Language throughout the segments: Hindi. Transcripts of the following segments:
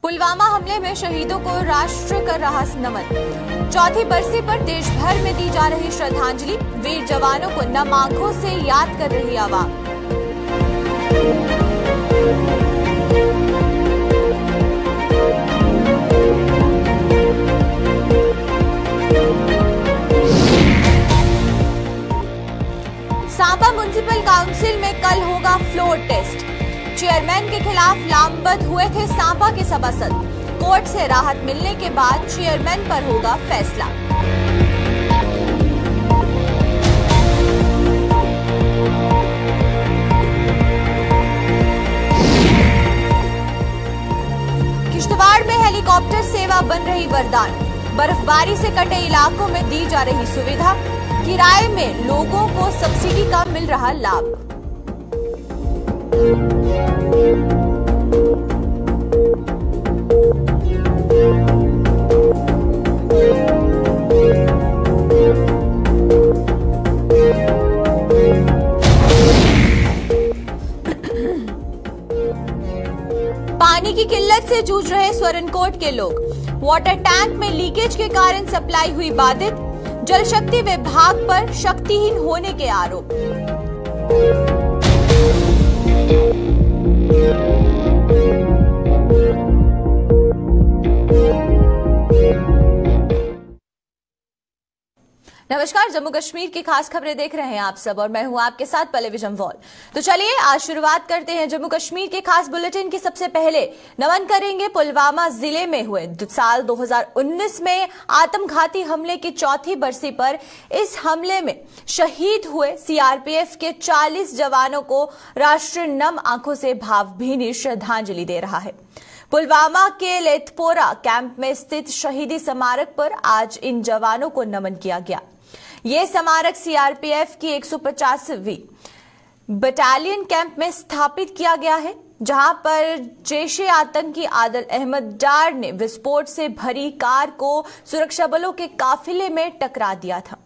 पुलवामा हमले में शहीदों को राष्ट्र कर रहा नमन। चौथी बरसी पर देश भर में दी जा रही श्रद्धांजलि। वीर जवानों को नम आंखों से याद कर रही आवाम। सांबा म्युनिसिपल काउंसिल में कल होगा फ्लोर टेस्ट। चेयरमैन के खिलाफ लामबंद हुए थे सांबा के सभासद। कोर्ट से राहत मिलने के बाद चेयरमैन पर होगा फैसला। किश्तवाड़ में हेलीकॉप्टर सेवा बन रही वरदान। बर्फबारी से कटे इलाकों में दी जा रही सुविधा। किराए में लोगों को सब्सिडी का मिल रहा लाभ। पानी की किल्लत से जूझ रहे स्वरनकोट के लोग। वाटर टैंक में लीकेज के कारण सप्लाई हुई बाधित। जल शक्ति विभाग पर शक्तिहीन होने के आरोप। नमस्कार, जम्मू कश्मीर की खास खबरें देख रहे हैं आप सब और मैं हूं आपके साथ पल्लवी जम्वाल। तो चलिए आज शुरुआत करते हैं जम्मू कश्मीर के खास बुलेटिन की। सबसे पहले नमन करेंगे पुलवामा जिले में हुए साल 2019 में आत्मघाती हमले की चौथी बरसी पर। इस हमले में शहीद हुए सीआरपीएफ के 40 जवानों को राष्ट्र नम आंखों से भावभीनी श्रद्धांजलि दे रहा है। पुलवामा के लेथपोरा कैंप में स्थित शहीदी स्मारक पर आज इन जवानों को नमन किया गया। ये स्मारक सीआरपीएफ की 150वीं बटालियन कैंप में स्थापित किया गया है, जहां पर जैशे आतंकी आदिल अहमद डार ने विस्फोट से भरी कार को सुरक्षा बलों के काफिले में टकरा दिया था।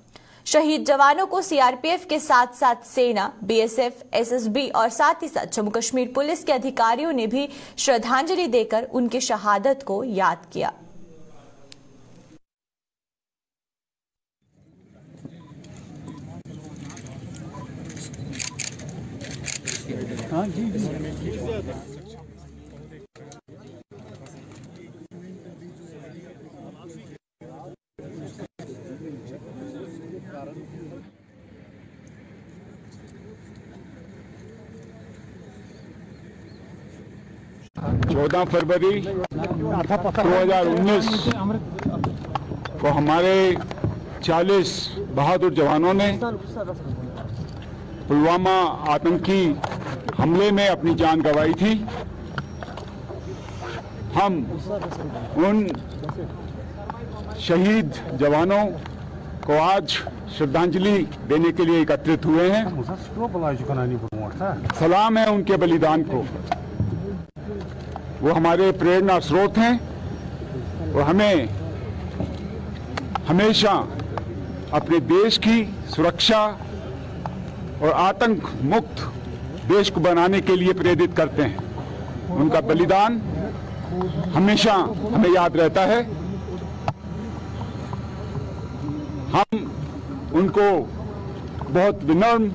शहीद जवानों को सीआरपीएफ के साथ साथ सेना, बीएसएफ, एसएसबी और साथ ही साथ जम्मू कश्मीर पुलिस के अधिकारियों ने भी श्रद्धांजलि देकर उनकी शहादत को याद किया। हाँ जी। 14 फरवरी 2019 को हमारे 40 बहादुर जवानों ने पुलवामा आतंकी हमले में अपनी जान गंवाई थी। हम उन शहीद जवानों को आज श्रद्धांजलि देने के लिए एकत्रित हुए हैं। सलाम है उनके बलिदान को। वो हमारे प्रेरणा स्रोत हैं और हमें हमेशा अपने देश की सुरक्षा और आतंक मुक्त देश को बनाने के लिए प्रेरित करते हैं। उनका बलिदान हमेशा हमें याद रहता है। हम उनको बहुत विनम्र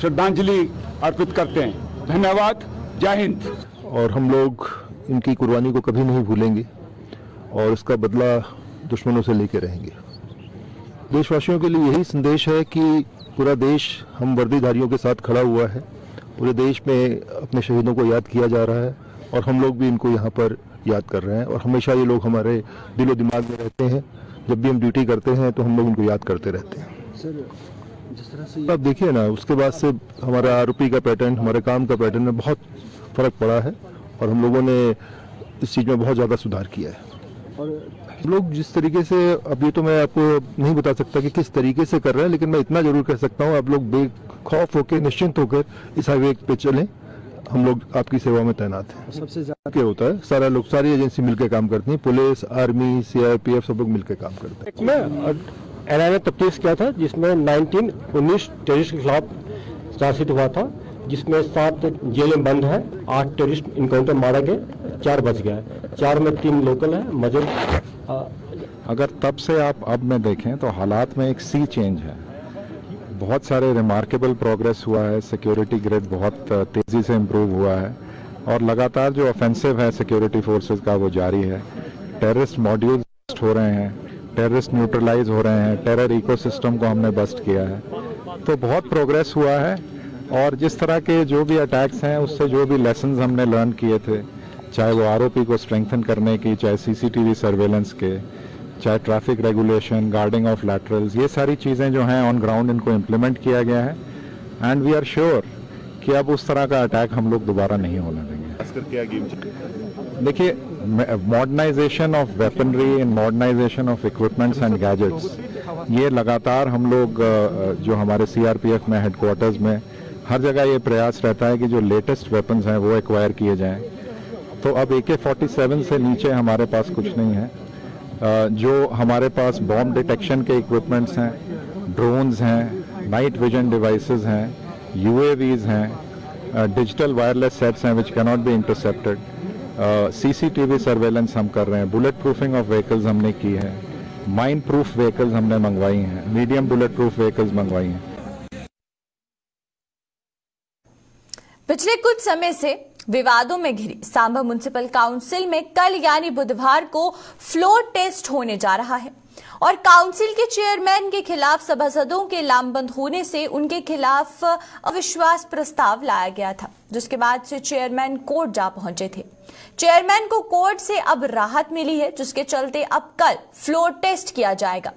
श्रद्धांजलि अर्पित करते हैं। धन्यवाद। जय हिंद। और हम लोग इनकी कुर्बानी को कभी नहीं भूलेंगे और इसका बदला दुश्मनों से लेके रहेंगे। देशवासियों के लिए यही संदेश है कि पूरा देश हम वर्दीधारियों के साथ खड़ा हुआ है। पूरे देश में अपने शहीदों को याद किया जा रहा है और हम लोग भी इनको यहाँ पर याद कर रहे हैं और हमेशा ये लोग हमारे दिलो दिमाग में रहते हैं। जब भी हम ड्यूटी करते हैं तो हम लोग इनको याद करते रहते हैं। सर, जिस तरह से अब देखिए ना, उसके बाद से हमारा आरोपी का पैटर्न, हमारे काम का पैटर्न में बहुत फर्क पड़ा है और हम लोगों ने इस चीज़ में बहुत ज़्यादा सुधार किया है। और लोग जिस तरीके से, अभी तो मैं आपको नहीं बता सकता कि किस तरीके से कर रहे हैं, लेकिन मैं इतना जरूर कह सकता हूँ, आप लोग बेखौफ होकर, निश्चिंत होकर इस हाईवे पे चलें। हम लोग आपकी सेवा में तैनात हैं। सबसे ज्यादा क्या होता है, सारा लोग, सारी एजेंसी मिलकर काम करती हैं। पुलिस, आर्मी, सीआरपीएफ सब लोग मिलकर काम करते हैं। एनआईए ने तफ्तीश किया था जिसमें 19 टेररिस्ट के खिलाफ चार्जशीट हुआ था, जिसमें 7 जेलें बंद है, 8 टेररिस्ट इनकाउंटर मारे गए 4 बच गया है। 4 में 3 लोकल है, मजर। अगर तब से आप अब में देखें तो हालात में एक सी चेंज है, बहुत सारे रिमार्केबल प्रोग्रेस हुआ है, सिक्योरिटी ग्रिड बहुत तेज़ी से इम्प्रूव हुआ है और लगातार जो ऑफेंसिव है सिक्योरिटी फोर्सेस का वो जारी है। टेररिस्ट मॉड्यूल्स हो रहे हैं, टेररिस्ट न्यूट्रलाइज हो रहे हैं, टेरर इकोसिस्टम को हमने बस्ट किया है, तो बहुत प्रोग्रेस हुआ है। और जिस तरह के जो भी अटैक्स हैं उससे जो भी लेसन्स हमने लर्न किए थे, चाहे वो आरओपी को स्ट्रेंथन करने की, चाहे सीसीटीवी सर्वेलेंस के, चाहे traffic regulation, guarding of laterals, ये सारी चीज़ें जो हैं ऑन ग्राउंड इनको इम्प्लीमेंट किया गया है एंड वी आर श्योर कि अब उस तरह का अटैक हम लोग दोबारा नहीं होने देंगे। देखिए, modernisation of weaponry and modernisation of equipments and gadgets, ये लगातार हम लोग जो हमारे सीआरपीएफ में हेडक्वार्टर्स में हर जगह ये प्रयास रहता है कि जो लेटेस्ट वेपन्स हैं वो एक्वायर किए जाएं। तो अब AK-47 से नीचे हमारे पास कुछ नहीं है। जो हमारे पास बॉम्ब डिटेक्शन के इक्विपमेंट्स हैं, ड्रोन्स हैं, नाइट विजन डिवाइसेस हैं, UAVs हैं, डिजिटल वायरलेस सेट्स हैं which cannot be intercepted, CCTV surveillance हम कर रहे हैं, बुलेट प्रूफिंग ऑफ व्हीकल्स हमने की है, माइन प्रूफ व्हीकल्स हमने मंगवाई हैं, मीडियम बुलेट प्रूफ व्हीकल्स मंगवाई हैं। पिछले कुछ समय से विवादों में घिरी सांबा म्युनिसिपल काउंसिल में कल यानी बुधवार को फ्लोर टेस्ट होने जा रहा है और काउंसिल के चेयरमैन के खिलाफ सभासदों के लामबंद होने से उनके खिलाफ अविश्वास प्रस्ताव लाया गया था, जिसके बाद से चेयरमैन कोर्ट जा पहुंचे थे। चेयरमैन को कोर्ट से अब राहत मिली है, जिसके चलते अब कल फ्लोर टेस्ट किया जाएगा।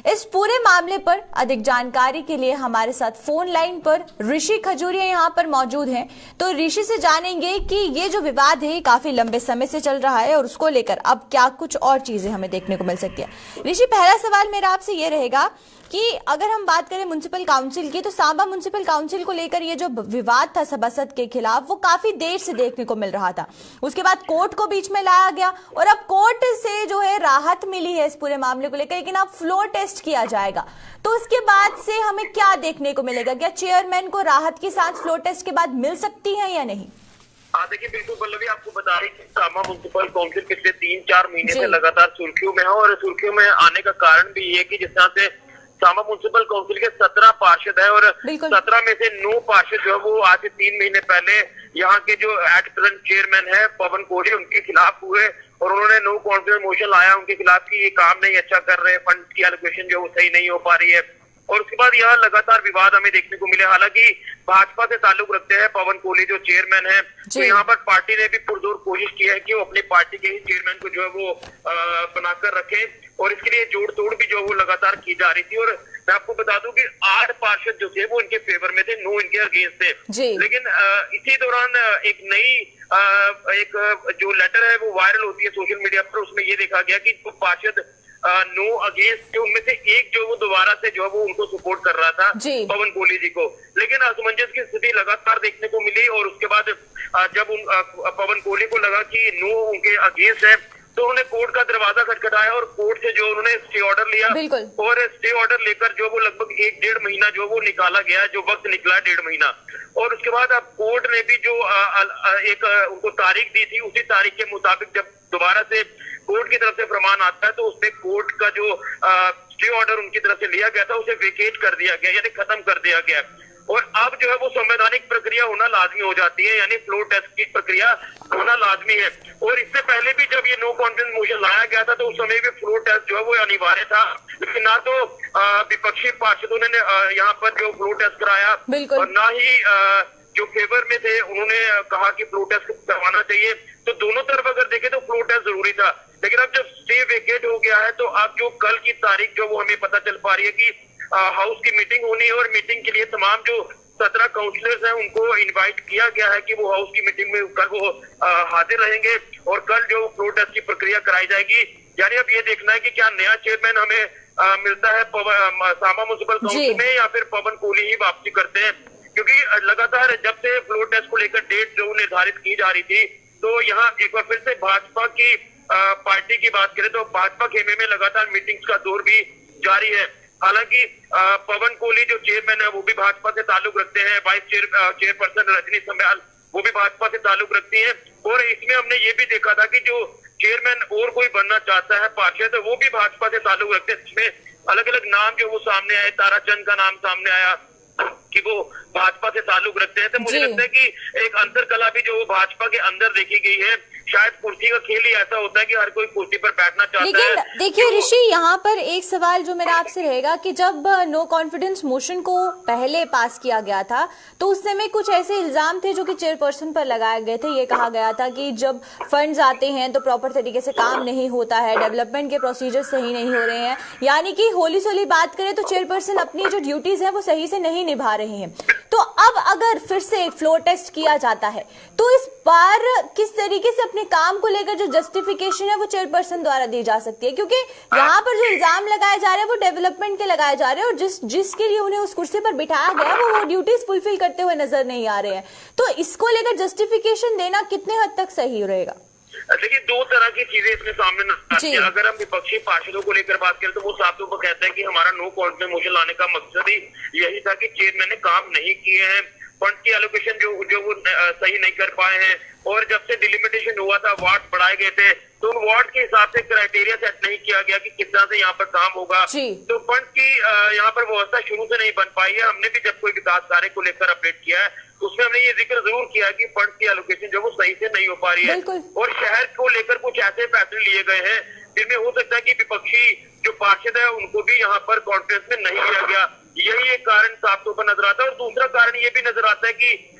इस पूरे मामले पर अधिक जानकारी के लिए हमारे साथ फोन लाइन पर ऋषि खजूरिया यहां पर मौजूद हैं। तो ऋषि से जानेंगे कि ये जो विवाद है काफी लंबे समय से चल रहा है और उसको लेकर अब क्या कुछ और चीजें हमें देखने को मिल सकती है। ऋषि, पहला सवाल मेरा आपसे ये रहेगा कि अगर हम बात करें म्युनिसिपल काउंसिल की, तो सांबा म्युनिसिपल काउंसिल को लेकर ये जो विवाद था सभासद के खिलाफ वो काफी देर से देखने को मिल रहा था। उसके बाद कोर्ट को बीच में लाया गया और अब कोर्ट से जो है राहत मिली है इस पूरे मामले को लेकर, लेकिन अब फ्लोर टेस्ट किया जाएगा। तो उसके बाद से हमें क्या देखने को मिलेगा? क्या चेयरमैन को राहत की सांस फ्लोर टेस्ट के बाद मिल सकती है या नहीं? देखिए, बिल्कुल पल्लवी, आपको बता रही कि सांबा म्युनिसिपल काउंसिल पिछले 3-4 महीने से लगातार सुर्खियों में है और सुर्खियों में आने का कारण भी ये कि जिस तरह से सांबा म्युनिसिपल काउंसिल के 17 पार्षद है और 17 में से 9 पार्षद जो है वो आज से 3 महीने पहले यहाँ के जो एट प्रेजेंट चेयरमैन है पवन कोहली, उनके खिलाफ हुए और उन्होंने नो कॉन्फिडेंस मोशन लाया उनके खिलाफ कि ये काम नहीं अच्छा कर रहे, फंड की एलोकेशन जो सही नहीं हो पा रही है। और उसके बाद यहाँ लगातार विवाद हमें देखने को मिले। हालांकि भाजपा से ताल्लुक रखते हैं पवन कोहली जो चेयरमैन है, तो यहाँ पर पार्टी ने भी पुरजोर कोशिश की है कि वो अपनी पार्टी के ही चेयरमैन को जो है वो बनाकर रखे और इसके लिए जोड़ तोड़ भी जो वो लगातार की जा रही थी। और मैं आपको बता दूं कि 8 पार्षद जो थे वो इनके फेवर में थे, 9 इनके अगेंस्ट थे। लेकिन इसी दौरान एक नई एक जो लेटर है वो वायरल होती है सोशल मीडिया पर, उसमें ये देखा गया कि जो पार्षद 9 अगेंस्ट थे उनमें से एक जो वो दोबारा से जो है वो उनको सपोर्ट कर रहा था पवन कोहली जी को। लेकिन असमंजस की स्थिति लगातार देखने को मिली और उसके बाद जब पवन कोहली को लगा कि 9 उनके अगेंस्ट है तो उन्होंने कोर्ट का दरवाजा खटखटाया और कोर्ट से जो उन्होंने स्टे ऑर्डर लिया और स्टे ऑर्डर लेकर जो वो लगभग 1-1.5 महीना जो वो निकाला गया, जो वक्त निकला 1.5 महीना। और उसके बाद अब कोर्ट ने भी जो एक उनको तारीख दी थी, उसी तारीख के मुताबिक जब दोबारा से कोर्ट की तरफ से फरमान आता है तो उसमें कोर्ट का जो स्टे ऑर्डर उनकी तरफ से लिया गया था उसे वेकेट कर दिया गया, यानी खत्म कर दिया गया। और अब जो है वो संवैधानिक प्रक्रिया होना लाजमी हो जाती है, यानी फ्लोर टेस्ट की प्रक्रिया होना लाजमी है। और इससे पहले भी जब ये नो कॉन्फिडेंस मोशन लाया गया था तो उस समय भी फ्लोर टेस्ट जो है वो अनिवार्य था, लेकिन ना तो विपक्षी पार्षदों ने यहाँ पर जो फ्लोर टेस्ट कराया और ना ही जो फेवर में थे उन्होंने कहा कि फ्लोर टेस्ट करवाना चाहिए। तो दोनों तरफ अगर देखें तो फ्लोर टेस्ट जरूरी था। लेकिन अब जब स्टे वेकेट हो गया है तो अब जो कल की तारीख जो वो हमें पता चल पा रही है कि हाउस की मीटिंग होनी है और मीटिंग के लिए तमाम जो 17 काउंसिलर्स हैं उनको इनवाइट किया गया है कि वो हाउस की मीटिंग में कल वो हाजिर रहेंगे और कल जो फ्लोर टेस्ट की प्रक्रिया कराई जाएगी। यानी अब ये देखना है कि क्या नया चेयरमैन हमें मिलता है सांबा म्युनिसिपल काउंसिल में या फिर पवन कोहली ही वापसी करते हैं, क्योंकि लगातार जब से फ्लोर टेस्ट को लेकर डेट जो निर्धारित की जा रही थी तो यहाँ एक बार फिर से भाजपा की पार्टी की बात करें तो भाजपा खेमे में लगातार मीटिंग्स का दौर भी जारी है। हालांकि पवन कोहली जो चेयरमैन है वो भी भाजपा से ताल्लुक रखते हैं, वाइस चेयरपर्सन रजनी सम्याल वो भी भाजपा से ताल्लुक रखती हैं। और इसमें हमने ये भी देखा था कि जो चेयरमैन और कोई बनना चाहता है पार्षद, वो भी भाजपा से ताल्लुक रखते हैं। इसमें अलग अलग नाम जो वो सामने आए, ताराचंद का नाम सामने आया कि वो भाजपा से ताल्लुक रखते हैं। तो मुझे लगता है कि एक अंतर कला भी जो भाजपा के अंदर देखी गई है। शायद कुर्सी का खेल ही ऐसा होता है कि हर कोई कुर्सी पर बैठना चाहता है। लेकिन देखिए ऋषि, यहाँ पर एक सवाल जो मेरा आपसे रहेगा कि जब नो कॉन्फिडेंस मोशन को पहले पास किया गया था तो उस समय कुछ ऐसे इल्जाम थे जो कि चेयरपर्सन पर लगाए गए थे। ये कहा गया था कि जब फंड्स आते हैं तो प्रॉपर तरीके से काम नहीं होता है, डेवलपमेंट के प्रोसीजर सही नहीं हो रहे हैं, यानी कि होली सोली बात करें तो चेयरपर्सन अपनी जो ड्यूटीज है वो सही से नहीं निभा रहे हैं। तो अब अगर फिर से एक फ्लोर टेस्ट किया जाता है तो इस बार किस तरीके से अपने काम को लेकर जो जस्टिफिकेशन है वो चेयरपर्सन द्वारा दी जा सकती है? क्योंकि यहाँ पर जो इल्जाम लगाए जा रहे हैं वो डेवलपमेंट के लगाए जा रहे हैं और जिसके लिए उन्हें उस कुर्सी पर बिठाया गया वो ड्यूटीज फुलफिल करते हुए नजर नहीं आ रहे हैं। तो इसको लेकर जस्टिफिकेशन देना कितने हद तक सही रहेगा? देखिए, दो तरह की चीजें इसमें सामने आती है। अगर हम विपक्षी पार्षदों को लेकर बात करें तो वो साफ तौर पर कहते हैं कि हमारा नो कॉन्फिडेंस मोशन लाने का मकसद ही यही था कि चेयरमैन ने काम नहीं किए हैं, फंड की एलोकेशन जो वो सही नहीं कर पाए हैं, और जब से डिलिमिटेशन हुआ था वार्ड बढ़ाए गए थे तो उन वार्ड के हिसाब से क्राइटेरिया सेट नहीं किया गया कि किस तरह से यहाँ पर काम होगा। तो फंड की यहाँ पर व्यवस्था शुरू से नहीं बन पाई है। हमने भी जब कोई विकास कार्य को लेकर अपडेट किया है तो उसमें हमने ये जिक्र जरूर किया कि फंड की एलोकेशन जो वो सही से नहीं हो पा रही है, और शहर को लेकर कुछ ऐसे फैसले लिए गए हैं जिनमें हो सकता है कि विपक्षी जो पार्षद है उनको भी यहाँ पर कॉन्फ्रेंस में नहीं लिया गया। यही एक कारण साफ तौर पर नजर आता है। और दूसरा कारण ये भी नजर आता है कि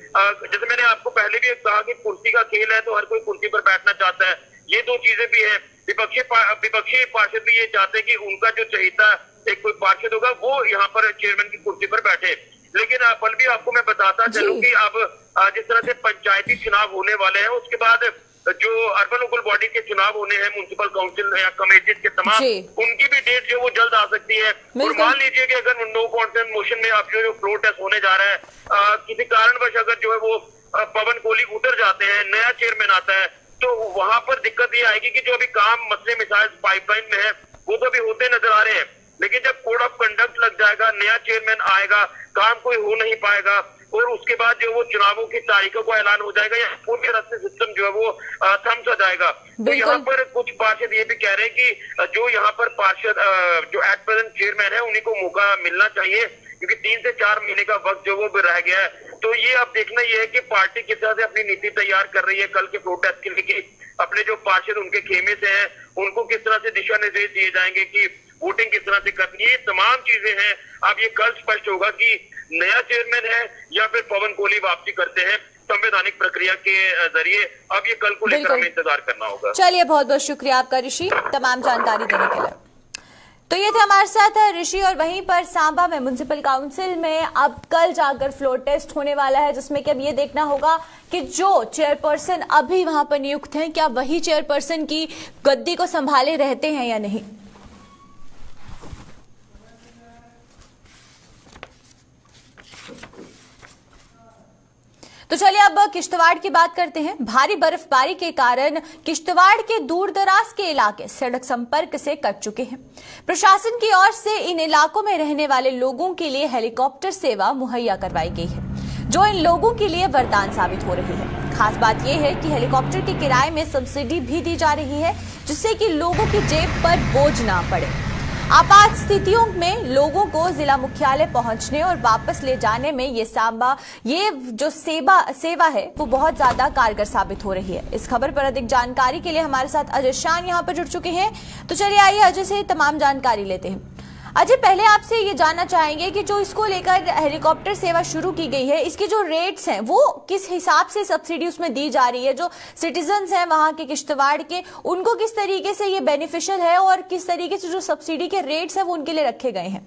जैसे मैंने आपको पहले भी कहा कि कुर्सी का खेल है तो हर कोई कुर्सी पर बैठना चाहता है। ये दो चीजें भी है। विपक्षी पार्षद भी ये चाहते हैं कि उनका जो चहेता एक कोई पार्षद होगा वो यहाँ पर चेयरमैन की कुर्सी पर बैठे। लेकिन पल भी आपको मैं बताता चलूं कि अब जिस तरह से पंचायती चुनाव होने वाले हैं, उसके बाद जो अर्बन लोकल बॉडी के चुनाव होने हैं, म्युनिसिपल काउंसिल या कमेटीज के तमाम, उनकी भी डेट जो वो जल्द आ सकती है। और मान लीजिए कि अगर नो कॉन्फिडेंस मोशन में अब जो फ्लोर टेस्ट होने जा रहा है, किसी कारणवश अगर जो है वो पवन कोहली उतर जाते हैं, नया चेयरमैन आता है, तो वहां पर दिक्कत ये आएगी कि जो अभी काम मसले मिसाइल पाइपलाइन में है वो तो अभी होते नजर आ रहे हैं, लेकिन जब कोड ऑफ कंडक्ट लग जाएगा, नया चेयरमैन आएगा, काम कोई हो नहीं पाएगा, और उसके बाद जो वो चुनावों की तारीखों को ऐलान हो जाएगा या पूरी तरह से सिस्टम जो है वो थम सा जाएगा। तो यहाँ पर कुछ पार्षद ये भी कह रहे हैं कि जो यहाँ पर पार्षद जो एट प्रेजेंट चेयरमैन है उन्हीं को मौका मिलना चाहिए, क्योंकि 3 से 4 महीने का वक्त जो वो रह गया है। तो ये अब देखना ये है कि पार्टी किस तरह से अपनी नीति तैयार कर रही है कल के फ्लोर टेस्ट के लिए, अपने जो पार्षद उनके खेमे से हैं उनको किस तरह से दिशा निर्देश दिए जाएंगे कि वोटिंग किस तरह से करनी है। ये तमाम चीजें हैं। अब ये कल स्पष्ट होगा कि नया चेयरमैन है या फिर पवन कोहली वापसी करते हैं संवैधानिक प्रक्रिया के जरिए। अब ये कल को लेकर हमें इंतजार करना होगा। चलिए, बहुत बहुत शुक्रिया आपका ऋषि तमाम जानकारी देने के लिए। तो ये थे हमारे साथ ऋषि। और वहीं पर सांबा में म्युनिसिपल काउंसिल में अब कल जाकर फ्लोर टेस्ट होने वाला है, जिसमें कि अब ये देखना होगा कि जो चेयरपर्सन अभी वहां पर नियुक्त हैं क्या वही चेयरपर्सन की गद्दी को संभाले रहते हैं या नहीं। तो चलिए अब किश्तवाड़ की बात करते हैं। भारी बर्फबारी के कारण किश्तवाड़ के दूर दराज के इलाके सड़क संपर्क से कट चुके हैं। प्रशासन की ओर से इन इलाकों में रहने वाले लोगों के लिए हेलीकॉप्टर सेवा मुहैया करवाई गई है, जो इन लोगों के लिए वरदान साबित हो रही है। खास बात यह है कि हेलीकॉप्टर के किराए में सब्सिडी भी दी जा रही है, जिससे कि लोगों की जेब पर बोझ ना पड़े। आपात स्थितियों में लोगों को जिला मुख्यालय पहुंचने और वापस ले जाने में ये जो सेवा है वो बहुत ज्यादा कारगर साबित हो रही है। इस खबर पर अधिक जानकारी के लिए हमारे साथ अजय शान यहां पर जुड़ चुके हैं। तो चलिए आइए अजय से तमाम जानकारी लेते हैं। अजय, पहले आपसे ये जानना चाहेंगे कि जो इसको लेकर हेलीकॉप्टर सेवा शुरू की गई है, इसके जो रेट्स हैं वो किस हिसाब से सब्सिडी उसमें दी जा रही है, जो सिटीजन्स हैं वहां के किश्तवाड़ के उनको किस तरीके से ये बेनिफिशियल है और किस तरीके से जो सब्सिडी के रेट्स हैं वो उनके लिए रखे गए हैं।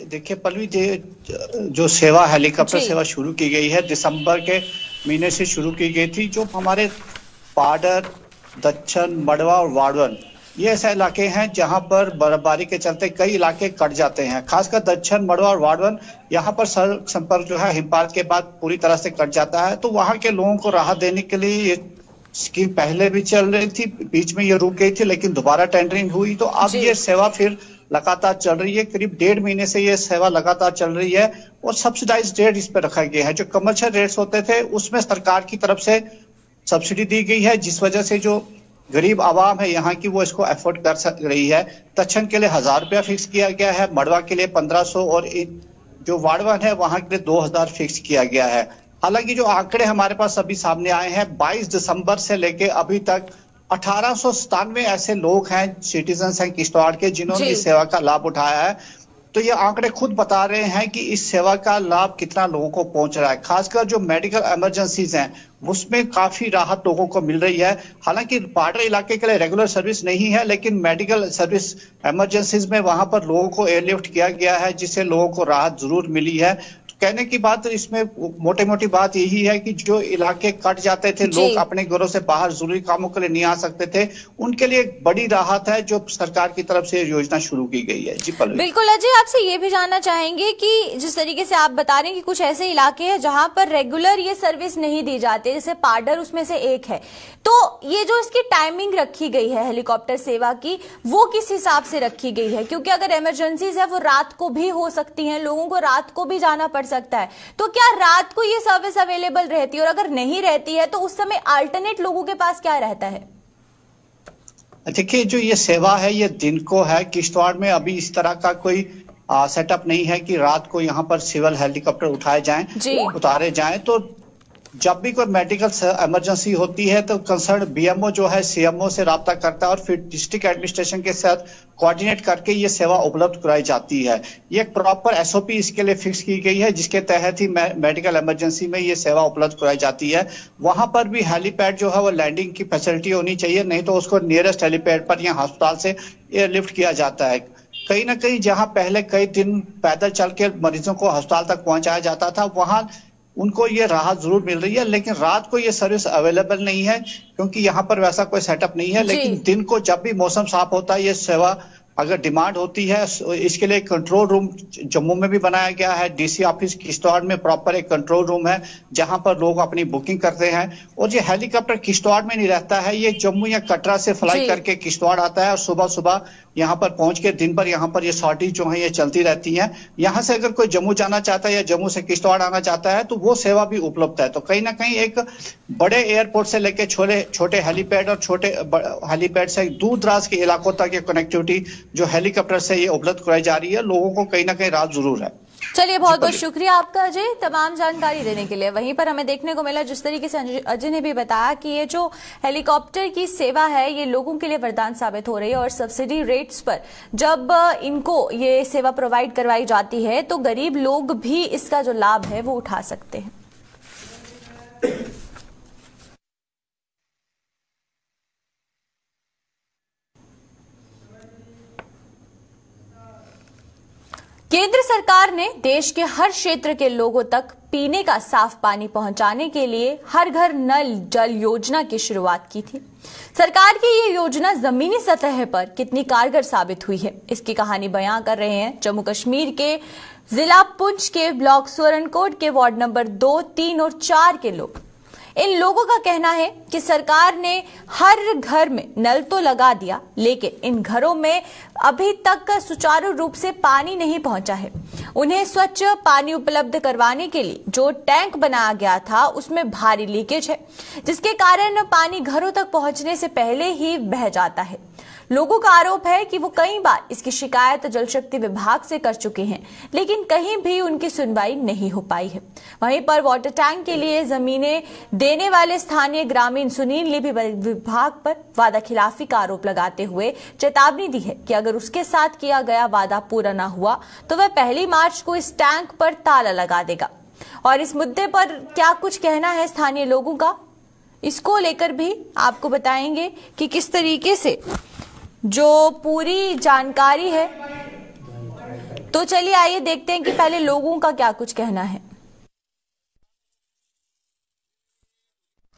देखिए पल्लवी, जो सेवा हेलीकॉप्टर सेवा शुरू की गई है दिसंबर के महीने से शुरू की गई थी। जो हमारे पाडर, दच्छन, मड़वा और वाड़वन ये ऐसे इलाके हैं जहां पर बर्फबारी के चलते कई इलाके कट जाते हैं। खासकर दक्षिण, मड़वा और वाड़वन यहाँ पर सड़क संपर्क जो है हिमपात के बाद पूरी तरह से कट जाता है। तो वहां के लोगों को राहत देने के लिए ये स्कीम पहले भी चल रही थी, बीच में ये रुक गई थी, लेकिन दोबारा टेंडरिंग हुई तो अब ये सेवा फिर लगातार चल रही है। करीब 1.5 महीने से ये सेवा लगातार चल रही है और सब्सिडाइज रेट इस पर रखा गया है। जो कमर्शियल रेट्स होते थे उसमें सरकार की तरफ से सब्सिडी दी गई है, जिस वजह से जो गरीब आवाम है यहाँ की वो इसको अफोर्ड कर सक रही है। दक्षिण के लिए 1000 रुपया फिक्स किया गया है, मड़वा के लिए 1500 और जो वाड़वन है वहां के लिए 2000 फिक्स किया गया है। हालांकि जो आंकड़े हमारे पास अभी सामने आए हैं, 22 दिसंबर से लेके अभी तक 1897 ऐसे लोग हैं, सिटीजन्स हैं किश्तवाड़ के, जिन्होंने इस सेवा का लाभ उठाया है। तो ये आंकड़े खुद बता रहे हैं कि इस सेवा का लाभ कितना लोगों को पहुंच रहा है। खासकर जो मेडिकल इमरजेंसीज हैं उसमें काफी राहत लोगों को मिल रही है। हालांकि बॉर्डर इलाके के लिए रेगुलर सर्विस नहीं है, लेकिन मेडिकल सर्विस इमरजेंसीज में वहां पर लोगों को एयरलिफ्ट किया गया है, जिससे लोगों को राहत जरूर मिली है। कहने की बात इसमें मोटी मोटी बात यही है कि जो इलाके कट जाते थे, लोग अपने घरों से बाहर जरूरी कामों के लिए नहीं आ सकते थे, उनके लिए एक बड़ी राहत है जो सरकार की तरफ से योजना शुरू की गई है। जी पल्लवी। बिल्कुल अजय, आपसे ये भी जानना चाहेंगे कि जिस तरीके से आप बता रहे हैं कि कुछ ऐसे इलाके हैं जहां पर रेगुलर ये सर्विस नहीं दी जाती, जैसे पाडर उसमें से एक है, तो ये जो इसकी टाइमिंग रखी गई है हेलीकॉप्टर सेवा की, वो किस हिसाब से रखी गई है? क्योंकि अगर इमरजेंसीज है वो रात को भी हो सकती हैं, लोगों को रात को भी जाना पड़ सकता है, तो क्या रात को ये सर्विस अवेलेबल रहती है? और अगर नहीं रहती है तो उस समय अल्टरनेट लोगों के पास क्या रहता है? देखिए, जो ये सेवा है ये दिन को है। किश्तवाड़ में अभी इस तरह का कोई सेटअप नहीं है कि रात को यहाँ पर सिविल हेलीकॉप्टर उतारे जाएं। तो जब भी कोई मेडिकल इमरजेंसी होती है तो कंसर्न बीएमओ जो है सीएमओ से राब्ता करता है और फिर डिस्ट्रिक्ट एडमिनिस्ट्रेशन के साथ कोऑर्डिनेट करके ये सेवा उपलब्ध कराई जाती है। ये एक प्रॉपर एसओपी इसके लिए फिक्स की गई है, जिसके तहत ही मेडिकल इमरजेंसी में ये सेवा उपलब्ध कराई जाती है। वहां पर भी हेलीपैड जो है वो लैंडिंग की फैसिलिटी होनी चाहिए, नहीं तो उसको नियरेस्ट हेलीपैड पर या अस्पताल से एयरलिफ्ट किया जाता है। कहीं ना कहीं जहां पहले कई दिन पैदल चल के मरीजों को अस्पताल तक पहुंचाया जाता था, वहां उनको ये राहत जरूर मिल रही है, लेकिन रात को ये सर्विस अवेलेबल नहीं है क्योंकि यहाँ पर वैसा कोई सेटअप नहीं है। लेकिन दिन को जब भी मौसम साफ होता है, ये सेवा अगर डिमांड होती है, इसके लिए कंट्रोल रूम जम्मू में भी बनाया गया है। डीसी ऑफिस किश्तवाड़ में प्रॉपर एक कंट्रोल रूम है जहां पर लोग अपनी बुकिंग करते हैं। और ये हेलीकॉप्टर किश्तवाड़ में नहीं रहता है, ये जम्मू या कटरा से फ्लाई करके किश्तवाड़ आता है और सुबह सुबह यहाँ पर पहुंच के दिन भर यहाँ पर ये सॉर्टी जो है ये चलती रहती है। यहाँ से अगर कोई जम्मू जाना चाहता है या जम्मू से किश्तवाड़ आना चाहता है तो वो सेवा भी उपलब्ध है। तो कहीं ना कहीं एक बड़े एयरपोर्ट से लेके छोटे हेलीपैड और छोटे हेलीपैड से दूर दराज के इलाकों तक ये कनेक्टिविटी जो हेलीकॉप्टर से ये उपलब्ध कराई जा रही है, लोगों को कहीं ना कहीं राहत जरूर है। चलिए, बहुत बहुत शुक्रिया आपका अजय तमाम जानकारी देने के लिए। वहीं पर हमें देखने को मिला, जिस तरीके से अजय ने भी बताया कि ये जो हेलीकॉप्टर की सेवा है ये लोगों के लिए वरदान साबित हो रही है और सब्सिडी रेट्स पर जब इनको ये सेवा प्रोवाइड करवाई जाती है तो गरीब लोग भी इसका जो लाभ है वो उठा सकते हैं। केंद्र सरकार ने देश के हर क्षेत्र के लोगों तक पीने का साफ पानी पहुंचाने के लिए हर घर नल जल योजना की शुरुआत की थी। सरकार की ये योजना जमीनी सतह पर कितनी कारगर साबित हुई है, इसकी कहानी बयां कर रहे हैं जम्मू कश्मीर के जिला पुंछ के ब्लॉक सुरनकोट के वार्ड नंबर 2, 3 और 4 के लोग। इन लोगों का कहना है कि सरकार ने हर घर में नल तो लगा दिया, लेकिन इन घरों में अभी तक सुचारू रूप से पानी नहीं पहुंचा है। उन्हें स्वच्छ पानी उपलब्ध करवाने के लिए जो टैंक बनाया गया था उसमें भारी लीकेज है, जिसके कारण पानी घरों तक पहुंचने से पहले ही बह जाता है। लोगों का आरोप है कि वो कई बार इसकी शिकायत जल शक्ति विभाग से कर चुके हैं, लेकिन कहीं भी उनकी सुनवाई नहीं हो पाई है। वहीं पर वाटर टैंक के लिए जमीनें देने वाले स्थानीय ग्रामीण सुनील ने भी विभाग पर वादा खिलाफी का आरोप लगाते हुए चेतावनी दी है कि अगर उसके साथ किया गया वादा पूरा न हुआ तो वह 1 मार्च को इस टैंक पर ताला लगा देगा। और इस मुद्दे पर क्या कुछ कहना है स्थानीय लोगों का, इसको लेकर भी आपको बताएंगे कि किस तरीके से जो पूरी जानकारी है। तो चलिए आइए देखते हैं कि पहले लोगों का क्या कुछ कहना है।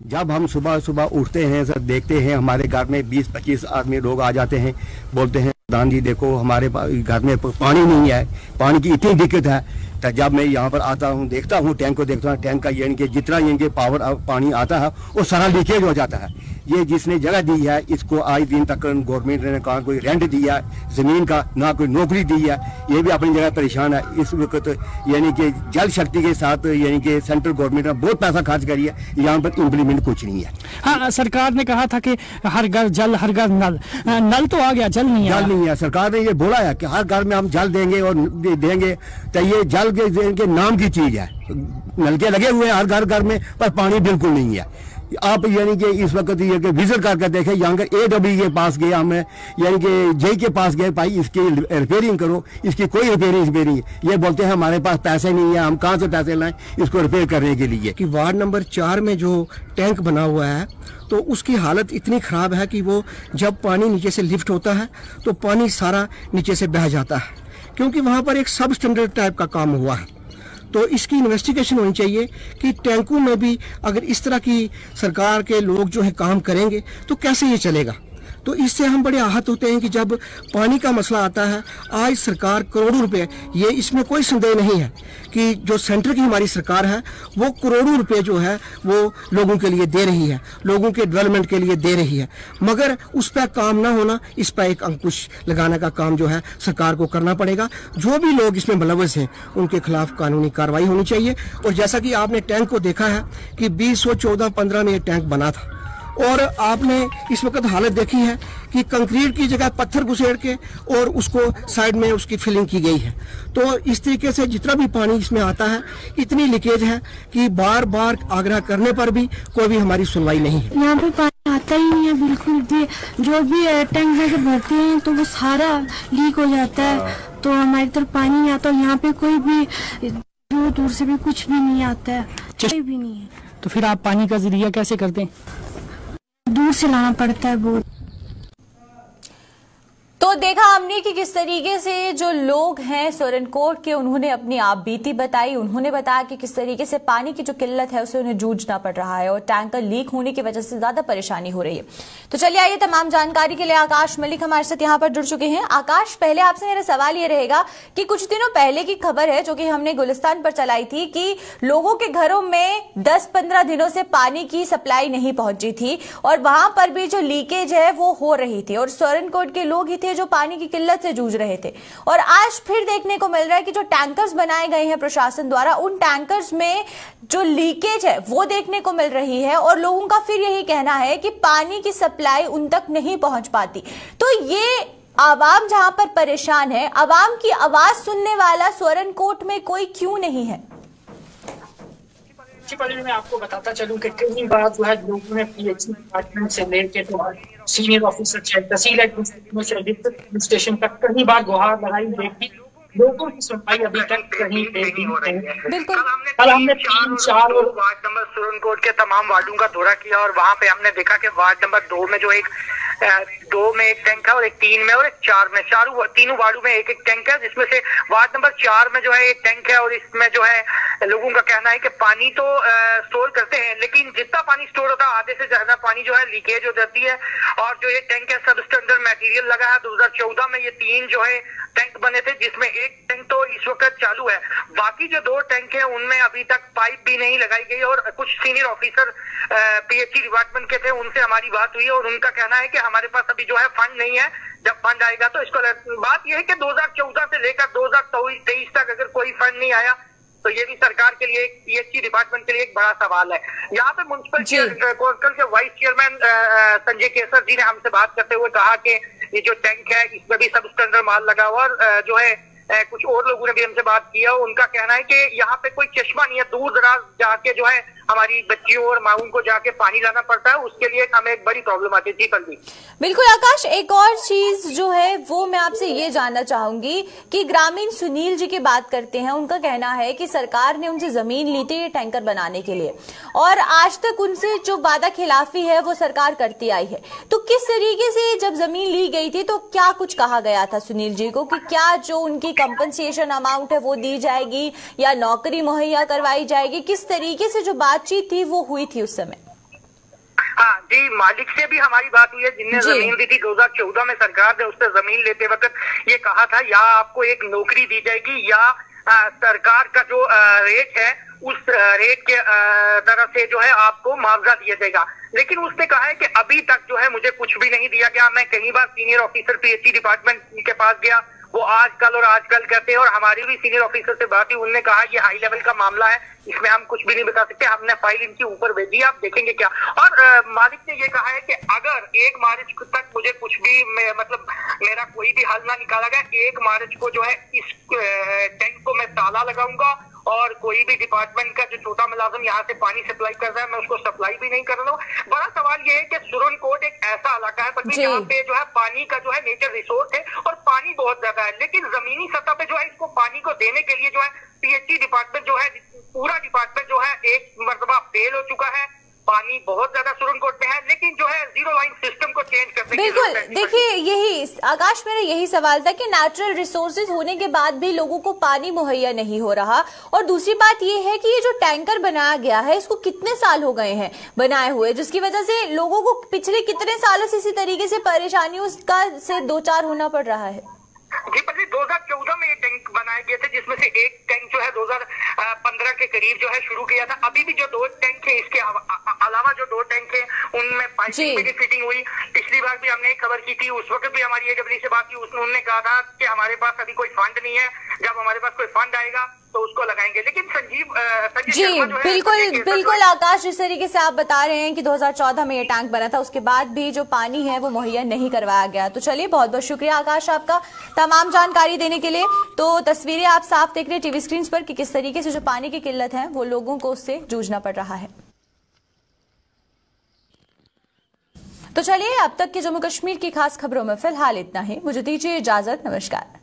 जब हम सुबह सुबह उठते हैं सर, देखते हैं हमारे घर में 20-25 आदमी लोग आ जाते हैं, बोलते हैं प्रधान जी देखो हमारे घर में पानी नहीं है, पानी की इतनी दिक्कत है। तो जब मैं यहाँ पर आता हूँ, देखता हूँ टैंक को, देखता हूँ टैंक का यानी कि जितना यानी कि पावर पानी आता है वो सारा लीकेज हो जाता है। ये जिसने जगह दी है इसको आज दिन तक गवर्नमेंट ने कहा कोई रेंट दिया जमीन का, ना कोई नौकरी दी है, ये भी अपनी जगह परेशान है। इस वक्त यानी कि जल शक्ति के साथ यानी कि सेंट्रल गवर्नमेंट ने बहुत पैसा खर्च करी है, यहाँ पर इम्प्लीमेंट कुछ नहीं है। हाँ, सरकार ने कहा था कि हर घर जल हर घर नल, नल तो आ गया, जल नहीं है। जल नहीं है। सरकार ने ये बोला है कि हर घर में हम जल देंगे और देंगे, तो ये जल के नाम की चीज है। नलके लगे हुए हैं हर घर में, पर पानी बिल्कुल नहीं है। आप यानी कि इस वक्त ये कि विजिट करके देखें, यहाँ के AW के पास गए हमें, यानी कि JE के पास गए, भाई इसकी रिपेयरिंग करो, इसकी कोई रिपेयरिंग ये बोलते हैं हमारे पास पैसे नहीं है, हम कहाँ से पैसे लाएं इसको रिपेयर करने के लिए। कि वार्ड नंबर 4 में जो टैंक बना हुआ है तो उसकी हालत इतनी खराब है कि वो जब पानी नीचे से लिफ्ट होता है तो पानी सारा नीचे से बह जाता है, क्योंकि वहाँ पर एक सब स्टैंडर्ड टाइप का काम हुआ है। तो इसकी इन्वेस्टिगेशन होनी चाहिए कि टैंकों में भी अगर इस तरह की सरकार के लोग जो है काम करेंगे तो कैसे ये चलेगा। तो इससे हम बड़े आहत होते हैं कि जब पानी का मसला आता है, आज सरकार करोड़ों रुपए, ये इसमें कोई संदेह नहीं है कि जो सेंटर की हमारी सरकार है वो करोड़ों रुपए जो है वो लोगों के लिए दे रही है, लोगों के डेवलपमेंट के लिए दे रही है, मगर उस पर काम ना होना, इस पर एक अंकुश लगाने का काम जो है सरकार को करना पड़ेगा। जो भी लोग इसमें मुलव्वस हैं उनके खिलाफ कानूनी कार्रवाई होनी चाहिए। और जैसा कि आपने टैंक को देखा है कि 2014-15 में ये टैंक बना था, और आपने इस वक्त हालत देखी है कि कंक्रीट की जगह पत्थर घुसेड़ के और उसको साइड में उसकी फिलिंग की गई है। तो इस तरीके से जितना भी पानी इसमें आता है इतनी लीकेज है कि बार बार आग्रह करने पर भी कोई भी हमारी सुनवाई नहीं है। यहाँ पे पानी आता ही नहीं है बिल्कुल भी, जो भी टैंक में से भरते हैं तो वो सारा लीक हो जाता है, तो हमारी तरफ पानी नहीं आता। यहाँ पे कोई भी दूर दूर से भी कुछ भी नहीं आता है, कोई भी नहीं है। तो फिर आप पानी का जरिया कैसे करते हैं? दूर से लाना पड़ता है बहुत। तो देखा हमने कि किस तरीके से जो लोग हैं सोरनकोट के, उन्होंने अपनी आप बीती बताई। उन्होंने बताया कि किस तरीके से पानी की जो किल्लत है उसे उन्हें जूझना पड़ रहा है और टैंकर लीक होने की वजह से ज्यादा परेशानी हो रही है। तो चलिए आइए, तमाम जानकारी के लिए आकाश मलिक हमारे साथ यहाँ पर जुड़ चुके हैं। आकाश, पहले आपसे मेरा सवाल ये रहेगा कि कुछ दिनों पहले की खबर है जो कि हमने गुलिस्तान पर चलाई थी कि लोगों के घरों में 10-15 दिनों से पानी की सप्लाई नहीं पहुंची थी और वहां पर भी जो लीकेज है वो हो रही थी और सोरनकोट के लोग ही थे जो पानी की किल्लत से जूझ रहे थे। और आज फिर देखने को मिल रहा है कि जो टैंकर्स बनाए गए हैं प्रशासन द्वारा, उन टैंकर्स में जो लीकेज है वो देखने को मिल रही है और लोगों का फिर यही कहना है कि पानी की सप्लाई उन तक नहीं पहुंच पाती। तो ये आवाम जहां पर परेशान है, आवाम की आवाज सुनने वाला सोरनकोट में कोई क्यों नहीं है? पहले मैं आपको बताता चलूं कि कई बार जो है लोगों ने PHC डिपार्टमेंट से लेकर तो सीनियर ऑफिसर से तहसील एडमिनिस्ट्रेशन तक कई बार गुहार लगाई, देखी, लोगों की सुनवाई अभी तक कहीं पे नहीं हो रही है। कल हमने 3-4 वार्ड नंबर सोरनकोट के तमाम वार्डों का दौरा किया और वहां पे हमने देखा कि वार्ड नंबर 2 में जो एक 2 में एक टैंक है और एक 3 में और एक 4 में, तीनों वार्डों में एक एक टैंक है, जिसमें से वार्ड नंबर 4 में जो है एक टैंक है और इसमें जो है लोगों का कहना है कि पानी तो स्टोर करते हैं लेकिन जितना पानी स्टोर होता है आधे से ज्यादा पानी जो है लीकेज हो जाती है। और जो ये टैंक है सब स्टैंडर्ड मटेरियल लगा है। 2014 में ये 3 जो है टैंक बने थे, जिसमें एक टैंक तो इस वक्त चालू है, बाकी जो 2 टैंक है उनमें अभी तक पाइप भी नहीं लगाई गई। और कुछ सीनियर ऑफिसर PHC डिपार्टमेंट के थे, उनसे हमारी बात हुई और उनका कहना है कि हमारे पास अभी जो है फंड नहीं है, जब फंड आएगा तो इसको। बात यह है कि 2014 से लेकर 2023 तक अगर कोई फंड नहीं आया तो ये भी सरकार के लिए, PHC डिपार्टमेंट के लिए एक बड़ा सवाल है। यहाँ पे म्युनिसिपल कौंसिल के वाइस चेयरमैन संजय केसर जी ने हमसे बात करते हुए कहा कि ये जो टैंक है इसमें भी सब स्टैंडर्ड माल लगा हुआ और जो है कुछ और लोगों ने भी हमसे बात किया। उनका कहना है कि यहाँ पे कोई चश्मा नहीं है, दूर दराज जाके जो है हमारी बच्चियों और माऊं को जाके पानी लाना पड़ता है, उसके लिए हमें एक बड़ी प्रॉब्लम आती थी। बिल्कुल आकाश, एक और चीज जो है वो मैं आपसे ये जानना चाहूंगी कि ग्रामीण सुनील जी की बात करते हैं। उनका कहना है कि सरकार ने उनसे जमीन ली थी ये टैंकर बनाने के लिए और आज तक उनसे जो वादा खिलाफी है वो सरकार करती आई है। तो किस तरीके से जब जमीन ली गई थी तो क्या कुछ कहा गया था सुनील जी को कि क्या जो उनकी कंपनसेशन अमाउंट है वो दी जाएगी या नौकरी मुहैया करवाई जाएगी? किस तरीके से जो बातचीत थी वो हुई थी उस समय? हाँ जी, मालिक से भी हमारी बात हुई है जिनने जमीन दी थी 2014 में। सरकार ने उससे जमीन लेते वक्त ये कहा था या आपको एक नौकरी दी जाएगी या सरकार का जो रेट है उस रेट के तरफ से जो है आपको मुआवजा दिया जाएगा। लेकिन उसने कहा है कि अभी तक जो है मुझे कुछ भी नहीं दिया गया। मैं कई बार सीनियर ऑफिसर पीएचई डिपार्टमेंट के पास गया, वो आजकल करते हैं, और हमारी भी सीनियर ऑफिसर से बात हुई, उन्होंने कहा ये हाई लेवल का मामला है, इसमें हम कुछ भी नहीं बता सकते, हमने फाइल इनके ऊपर भेजी, आप देखेंगे क्या। और मालिक ने ये कहा है कि अगर 1 मार्च तक मुझे कुछ भी मतलब मेरा कोई भी हल ना निकाला गया, 1 मार्च को जो है इस टैंक को मैं ताला लगाऊंगा और कोई भी डिपार्टमेंट का जो छोटा मुलाजिम यहाँ से पानी सप्लाई कर रहा है मैं उसको सप्लाई भी नहीं कर रहा हूँ। बड़ा सवाल ये है कि सुरनकोट एक ऐसा इलाका है पर यहाँ पे जो है पानी का जो है नेचर रिसोर्स है और पानी बहुत ज्यादा है, लेकिन जमीनी सतह पे जो है इसको पानी को देने के लिए जो है पीएचई डिपार्टमेंट जो है पूरा डिपार्टमेंट जो है एक मरतबा फेल हो चुका है। पानी बहुत ज्यादा सुरनकोट में है, लेकिन जो है जीरो लाइन सिस्टम को चेंज करने की जरूरत है। देखिए यही आकाश मेरा यही सवाल था कि नेचुरल रिसोर्सेज होने के बाद भी लोगों को पानी मुहैया नहीं हो रहा, और दूसरी बात ये है कि ये जो टैंकर बनाया गया है इसको कितने साल हो गए हैं बनाए हुए, जिसकी वजह से लोगों को पिछले कितने सालों से इसी तरीके से परेशानियों का से दो चार होना पड़ रहा है। जी पहले 2014 में ये टैंक बनाए गए थे, जिसमें से एक टैंक जो है 2015 के करीब जो है शुरू किया था। अभी भी जो 2 टैंक है, इसके अलावा जो 2 टैंक है उनमें पाइपिंग भी फिटिंग हुई। पिछली बार भी हमने एक खबर की थी, उस वक्त भी हमारी एडब्ल्यू से बात की, उन्होंने कहा था कि हमारे पास अभी कोई फंड नहीं है, जब हमारे पास कोई फंड आएगा तो उसको लगाएंगे। लेकिन बिल्कुल आकाश, जिस तरीके से आप बता रहे हैं कि 2014 में ये टैंक बना था, उसके बाद भी जो पानी है वो मुहैया नहीं करवाया गया। तो चलिए बहुत बहुत शुक्रिया आकाश आपका तमाम जानकारी देने के लिए। तो तस्वीरें आप साफ देख रहे हैं टीवी स्क्रीन पर कि किस तरीके से जो पानी की किल्लत है वो लोगों को उससे जूझना पड़ रहा है। तो चलिए अब तक के जम्मू कश्मीर की खास खबरों में फिलहाल इतना ही। मुझे दीजिए इजाजत, नमस्कार।